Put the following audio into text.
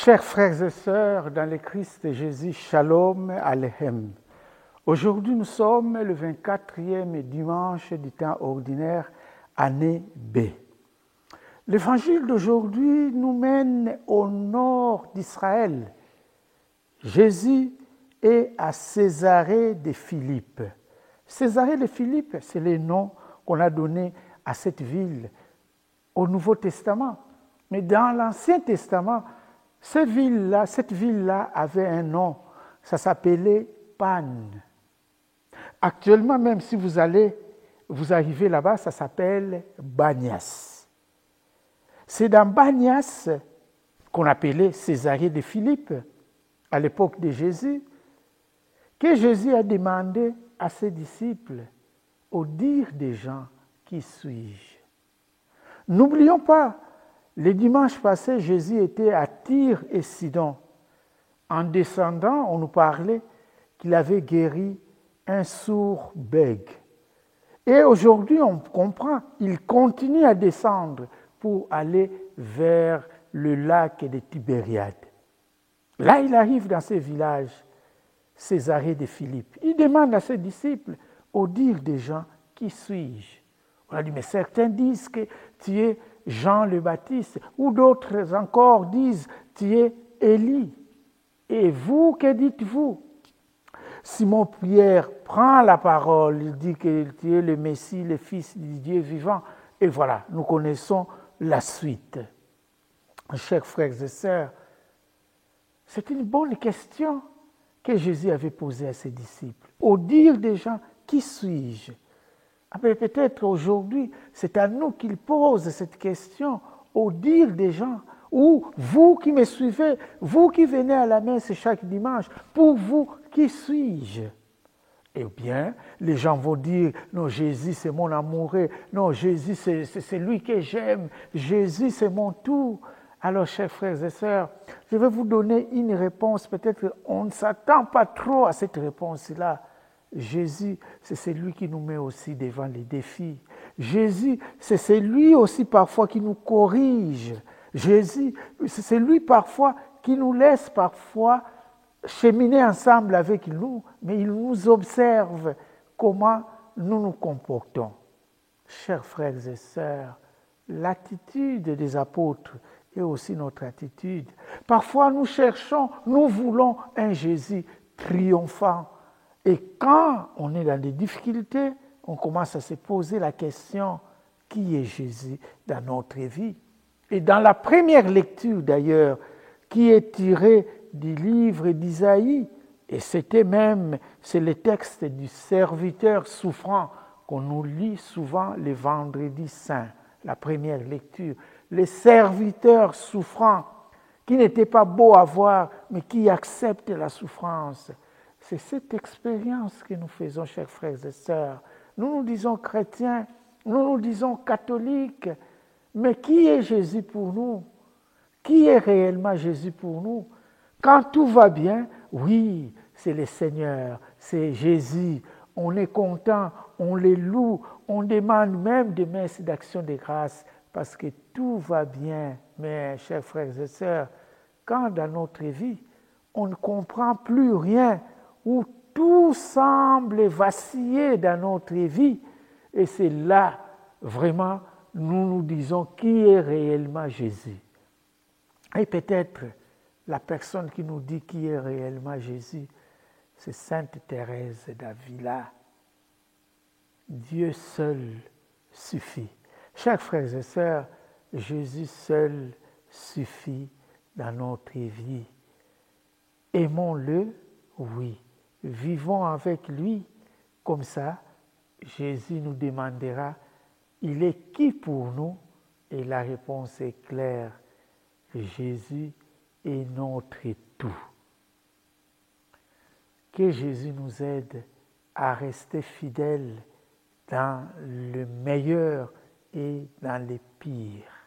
Chers frères et sœurs, dans le Christ Jésus, Shalom Aleichem. Aujourd'hui, nous sommes le 24e dimanche du temps ordinaire, année B. L'évangile d'aujourd'hui nous mène au nord d'Israël. Jésus est à Césarée de Philippe. Césarée de Philippe, c'est le nom qu'on a donné à cette ville au Nouveau Testament. Mais dans l'Ancien Testament, cette ville-là avait un nom, ça s'appelait Pan. Actuellement, même si vous arrivez là-bas, ça s'appelle Banias. C'est dans Banias, qu'on appelait Césarée de Philippe, à l'époque de Jésus, que Jésus a demandé à ses disciples, au dire des gens, qui suis-je? N'oublions pas, le dimanche passé, Jésus était à Tyr et Sidon. En descendant, on nous parlait qu'il avait guéri un sourd bègue. Et aujourd'hui, on comprend, il continue à descendre pour aller vers le lac de Tibériade. Là, il arrive dans ce village, Césarée de Philippe. Il demande à ses disciples, au dire des gens, qui suis-je? On a dit, mais certains disent que tu es Jean le Baptiste, ou d'autres encore disent, tu es Élie. Et vous, que dites-vous? Simon-Pierre prend la parole, il dit que tu es le Messie, le Fils du Dieu vivant. Et voilà, nous connaissons la suite. Chers frères et sœurs, c'est une bonne question que Jésus avait posée à ses disciples. Au dire des gens, qui suis-je? Mais peut-être aujourd'hui, c'est à nous qu'il pose cette question, au dire des gens, ou vous qui me suivez, vous qui venez à la messe chaque dimanche, pour vous, qui suis-je? Eh bien, les gens vont dire, non, Jésus c'est mon amoureux, non, Jésus c'est lui que j'aime, Jésus c'est mon tout. Alors, chers frères et sœurs, je vais vous donner une réponse, peut-être on ne s'attend pas trop à cette réponse-là. Jésus, c'est celui qui nous met aussi devant les défis. Jésus, c'est celui aussi parfois qui nous corrige. Jésus, c'est celui parfois qui nous laisse parfois cheminer ensemble avec nous, mais il nous observe comment nous nous comportons. Chers frères et sœurs, l'attitude des apôtres est aussi notre attitude. Parfois nous cherchons, nous voulons un Jésus triomphant. Et quand on est dans des difficultés, on commence à se poser la question, qui est Jésus dans notre vie? Et dans la première lecture d'ailleurs, qui est tirée du livre d'Isaïe, et c'est le texte du serviteur souffrant qu'on nous lit souvent les vendredis saints, la première lecture. Le serviteur souffrant, qui n'était pas beau à voir, mais qui accepte la souffrance. C'est cette expérience que nous faisons, chers frères et sœurs. Nous nous disons chrétiens, nous nous disons catholiques, mais qui est Jésus pour nous? Qui est réellement Jésus pour nous? Quand tout va bien, oui, c'est le Seigneur, c'est Jésus. On est content, on les loue, on demande même des messes d'action de grâce parce que tout va bien. Mais, chers frères et sœurs, quand dans notre vie, on ne comprend plus rien, où tout semble vaciller dans notre vie, et c'est là, vraiment, nous nous disons qui est réellement Jésus. Et peut-être la personne qui nous dit qui est réellement Jésus, c'est Sainte Thérèse d'Avila. Dieu seul suffit. Chers frères et sœurs, Jésus seul suffit dans notre vie. Aimons-le, oui. Vivons avec lui. Comme ça, Jésus nous demandera, il est qui pour nous? Et la réponse est claire. Jésus est notre tout. Que Jésus nous aide à rester fidèles dans le meilleur et dans le pire.